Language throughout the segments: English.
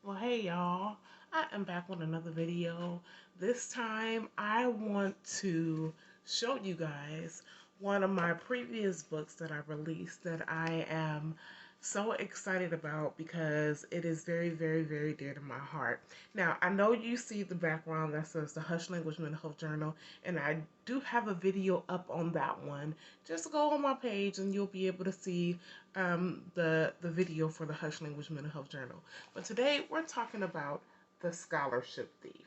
Well, hey y'all, I am back with another video. This time I want to show you guys one of my previous books that I released that I am so excited about because it is very, very, very dear to my heart. Now, I know you see the background that says the Hush Language Mental Health Journal, and I do have a video up on that one. Just go on my page and you'll be able to see the video for the Hush Language Mental Health Journal. But today we're talking about the scholarship thief.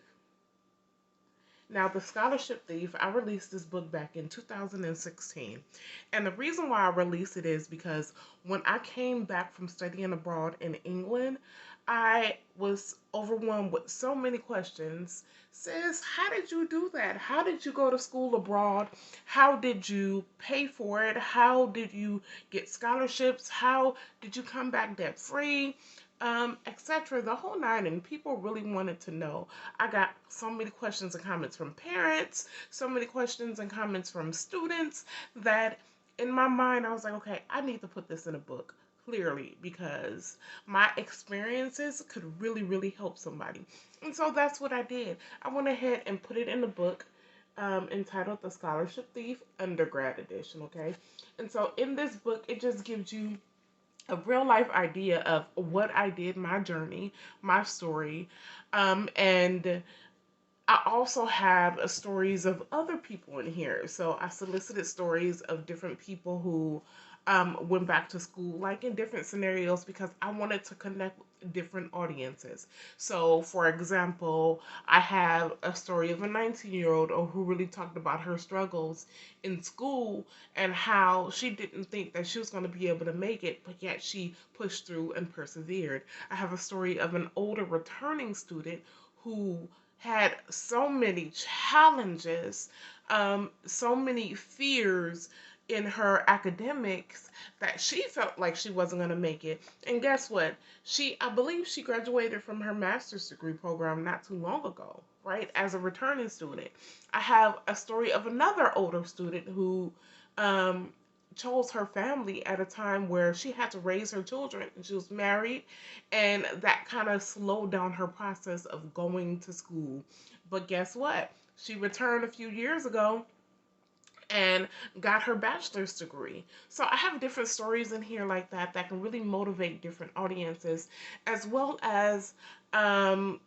Now, The Scholarship Thief, I released this book back in 2016. And the reason why I released it is because when I came back from studying abroad in England, I was overwhelmed with so many questions. Sis, how did you do that? How did you go to school abroad? How did you pay for it? How did you get scholarships? How did you come back debt free? Etc. The whole nine, and people really wanted to know. I got so many questions and comments from parents, so many questions and comments from students that in my mind I was like, okay, I need to put this in a book clearly because my experiences could really, really help somebody. And so that's what I did. I went ahead and put it in the book entitled The Scholarship Thief Undergrad Edition, okay? And so in this book, it just gives you a real life idea of what I did, my journey, my story, and I also have stories of other people in here. So I solicited stories of different people who went back to school, like in different scenarios, because I wanted to connect with different audiences. So, for example, I have a story of a 19-year-old who really talked about her struggles in school and how she didn't think that she was going to be able to make it, but yet she pushed through and persevered. I have a story of an older returning student who had so many challenges, so many fears in her academics that she felt like she wasn't going to make it. And guess what? I believe she graduated from her master's degree program not too long ago, right? As a returning student. I have a story of another older student who um, chose her family at a time where she had to raise her children and she was married, and that kind of slowed down her process of going to school. But guess what? She returned a few years ago and got her bachelor's degree. So I have different stories in here like that that can really motivate different audiences, as well as um,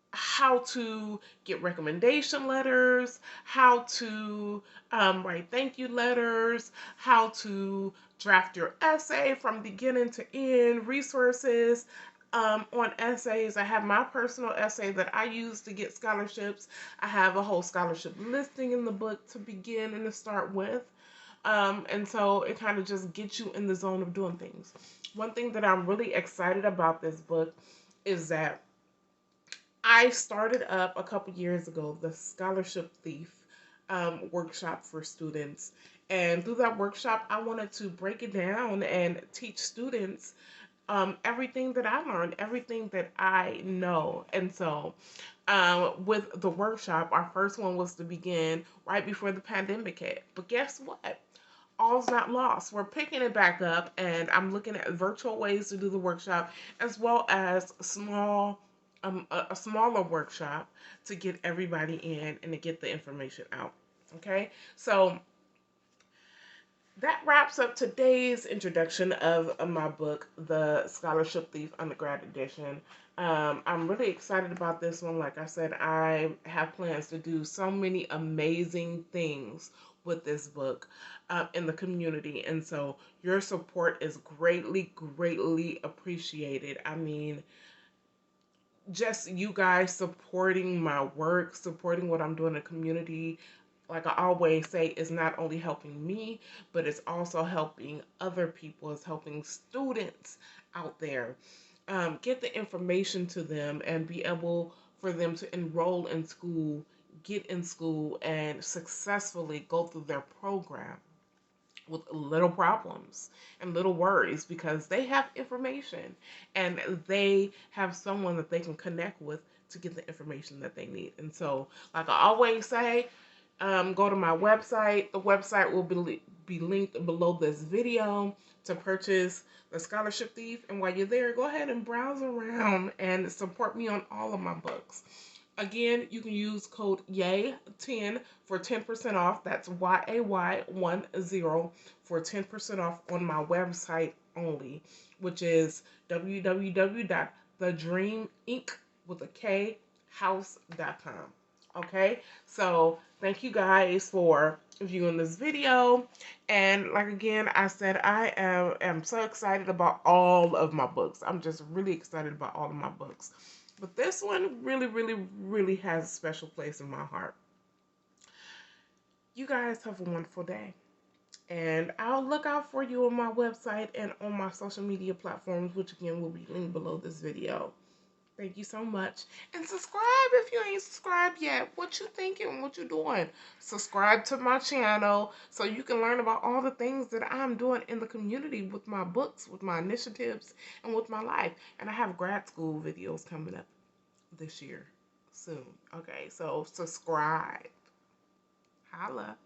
how to get recommendation letters, how to write thank you letters, how to draft your essay from beginning to end, resources on essays. I have my personal essay that I use to get scholarships. I have a whole scholarship listing in the book to begin and to start with. And so it kind of just gets you in the zone of doing things. One thing that I'm really excited about this book is that I started up a couple years ago the Scholarship Thief workshop for students. And through that workshop, I wanted to break it down and teach students everything that I learned, everything that I know. And so, with the workshop, our first one was to begin right before the pandemic hit. But guess what? All's not lost. We're picking it back up, and I'm looking at virtual ways to do the workshop, as well as a smaller workshop to get everybody in and to get the information out. Okay, so that wraps up today's introduction of my book, The Scholarship Thief Undergrad Edition. I'm really excited about this one. Like I said, I have plans to do so many amazing things with this book in the community. And so your support is greatly, greatly appreciated. I mean, just you guys supporting my work, supporting what I'm doing in the community, like I always say, is not only helping me, but it's also helping other people. It's helping students out there get the information to them and be able for them to enroll in school, get in school, and successfully go through their program with little problems and little worries because they have information and they have someone that they can connect with to get the information that they need. And so, like I always say, go to my website. The website will be linked below this video to purchase The Scholarship Thief. And while you're there, go ahead and browse around and support me on all of my books. Again, you can use code YAY10 for 10% off. That's YAY10 for 10% off on my website only, which is www.thedreaminc with a K house.com. Okay, so thank you guys for viewing this video. And like again, I said, I am so excited about all of my books. I'm just really excited about all of my books. But this one really, really, really has a special place in my heart. You guys have a wonderful day. And I'll look out for you on my website and on my social media platforms, which again will be linked below this video. Thank you so much. And subscribe if you ain't subscribed yet. What you thinking? What you doing? Subscribe to my channel so you can learn about all the things that I'm doing in the community with my books, with my initiatives, and with my life. And I have grad school videos coming up this year soon. Okay, so subscribe. Holla.